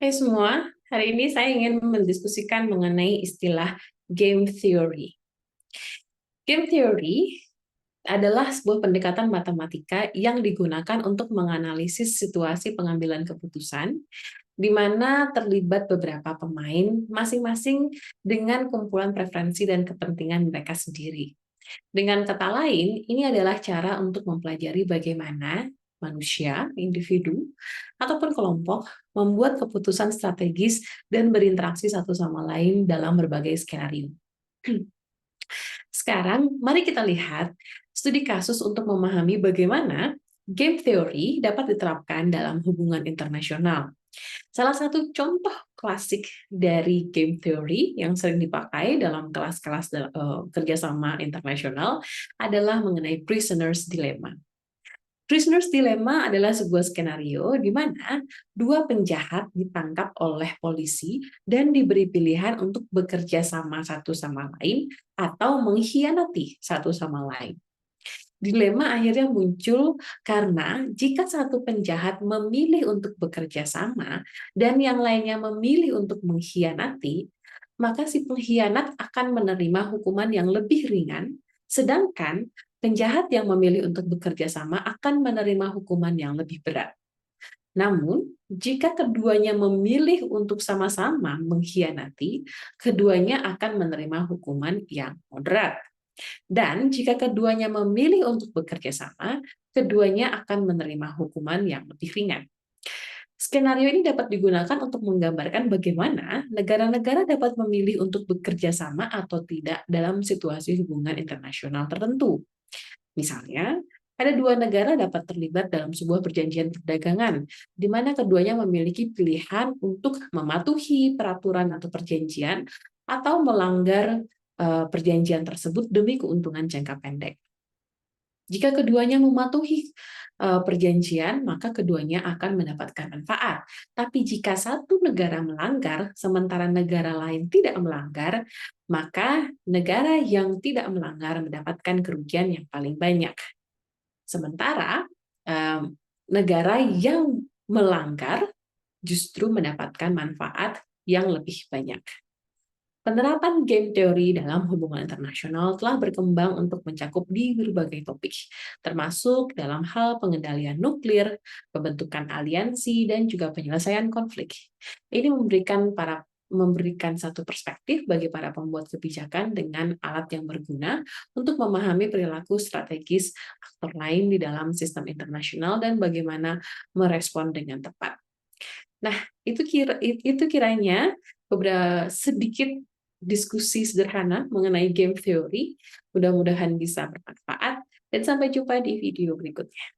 Hai semua, hari ini saya ingin mendiskusikan mengenai istilah game theory. Game theory adalah sebuah pendekatan matematika yang digunakan untuk menganalisis situasi pengambilan keputusan, di mana terlibat beberapa pemain, masing-masing dengan kumpulan preferensi dan kepentingan mereka sendiri. Dengan kata lain, ini adalah cara untuk mempelajari bagaimana manusia, individu, ataupun kelompok membuat keputusan strategis dan berinteraksi satu sama lain dalam berbagai skenario. Sekarang, mari kita lihat studi kasus untuk memahami bagaimana game theory dapat diterapkan dalam hubungan internasional. Salah satu contoh klasik dari game theory yang sering dipakai dalam kelas-kelas kerjasama internasional adalah mengenai prisoner's dilemma. Prisoner's dilemma adalah sebuah skenario di mana dua penjahat ditangkap oleh polisi dan diberi pilihan untuk bekerja sama satu sama lain atau mengkhianati satu sama lain. Dilema akhirnya muncul karena jika satu penjahat memilih untuk bekerja sama dan yang lainnya memilih untuk mengkhianati, maka si pengkhianat akan menerima hukuman yang lebih ringan, sedangkan penjahat yang memilih untuk bekerja sama akan menerima hukuman yang lebih berat. Namun, jika keduanya memilih untuk sama-sama mengkhianati, keduanya akan menerima hukuman yang moderat. Dan jika keduanya memilih untuk bekerja sama, keduanya akan menerima hukuman yang lebih ringan. Skenario ini dapat digunakan untuk menggambarkan bagaimana negara-negara dapat memilih untuk bekerja sama atau tidak dalam situasi hubungan internasional tertentu. Misalnya, ada dua negara dapat terlibat dalam sebuah perjanjian perdagangan, di mana keduanya memiliki pilihan untuk mematuhi peraturan atau perjanjian atau melanggar perjanjian tersebut demi keuntungan jangka pendek. Jika keduanya mematuhi perjanjian, maka keduanya akan mendapatkan manfaat. Tapi jika satu negara melanggar, sementara negara lain tidak melanggar, maka negara yang tidak melanggar mendapatkan kerugian yang paling banyak. Sementara negara yang melanggar justru mendapatkan manfaat yang lebih banyak. Penerapan game teori dalam hubungan internasional telah berkembang untuk mencakup di berbagai topik, termasuk dalam hal pengendalian nuklir, pembentukan aliansi, dan juga penyelesaian konflik. Ini memberikan satu perspektif bagi para pembuat kebijakan dengan alat yang berguna untuk memahami perilaku strategis aktor lain di dalam sistem internasional dan bagaimana merespon dengan tepat. Nah, itu kiranya beberapa sedikit diskusi sederhana mengenai game theory. Mudah-mudahan bisa bermanfaat dan sampai jumpa di video berikutnya.